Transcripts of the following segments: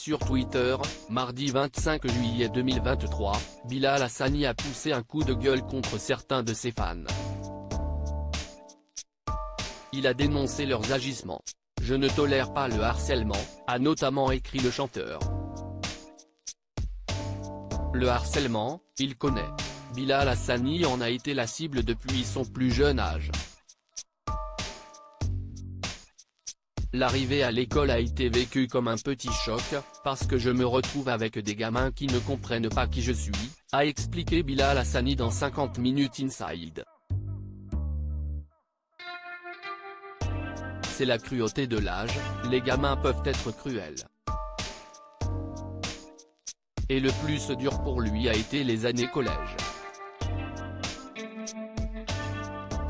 sur Twitter, mardi 25 juillet 2023, Bilal Hassani a poussé un coup de gueule contre certains de ses fans. Il a dénoncé leurs agissements. « Je ne tolère pas le harcèlement », a notamment écrit le chanteur. Le harcèlement, il connaît. Bilal Hassani en a été la cible depuis son plus jeune âge. L'arrivée à l'école a été vécue comme un petit choc, parce que je me retrouve avec des gamins qui ne comprennent pas qui je suis, a expliqué Bilal Hassani dans 50 Minutes Inside. C'est la cruauté de l'âge, les gamins peuvent être cruels. Et le plus dur pour lui a été les années collège.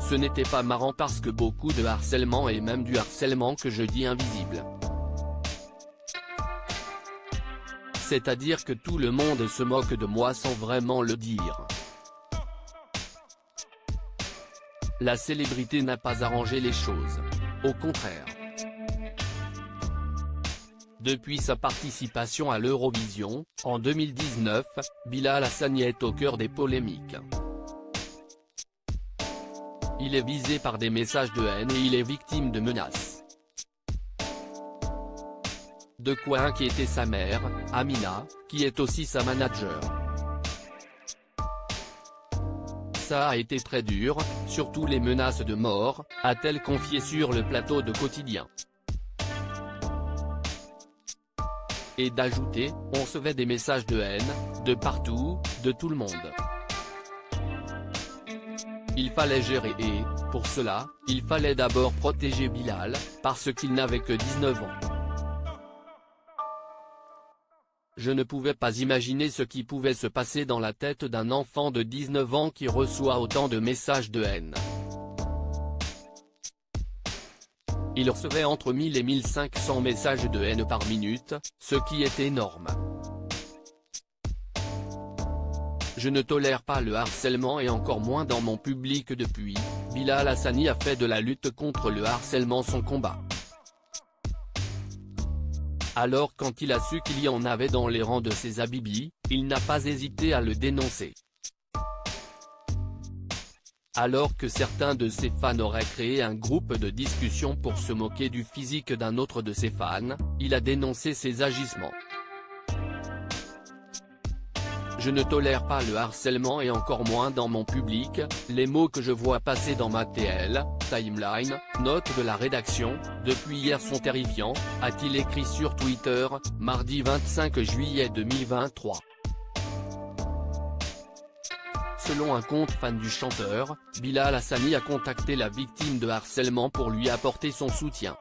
Ce n'était pas marrant parce que beaucoup de harcèlement et même du harcèlement que je dis invisible. C'est-à-dire que tout le monde se moque de moi sans vraiment le dire. La célébrité n'a pas arrangé les choses. Au contraire. Depuis sa participation à l'Eurovision, en 2019, Bilal Hassani est au cœur des polémiques. Il est visé par des messages de haine et il est victime de menaces. De quoi inquiéter sa mère, Amina, qui est aussi sa manager. Ça a été très dur, surtout les menaces de mort, a-t-elle confié sur le plateau de Quotidien. Et d'ajouter, on recevait des messages de haine, de partout, de tout le monde. Il fallait gérer et, pour cela, il fallait d'abord protéger Bilal, parce qu'il n'avait que 19 ans. Je ne pouvais pas imaginer ce qui pouvait se passer dans la tête d'un enfant de 19 ans qui reçoit autant de messages de haine. Il recevait entre 1000 et 1500 messages de haine par minute, ce qui est énorme. Je ne tolère pas le harcèlement et encore moins dans mon public depuis, Bilal Hassani a fait de la lutte contre le harcèlement son combat. Alors quand il a su qu'il y en avait dans les rangs de ses habibis, il n'a pas hésité à le dénoncer. Alors que certains de ses fans auraient créé un groupe de discussion pour se moquer du physique d'un autre de ses fans, il a dénoncé ses agissements. Je ne tolère pas le harcèlement et encore moins dans mon public, les mots que je vois passer dans ma timeline, note de la rédaction, depuis hier sont terrifiants, a-t-il écrit sur Twitter, mardi 25 juillet 2023. Selon un compte fan du chanteur, Bilal Hassani a contacté la victime de harcèlement pour lui apporter son soutien.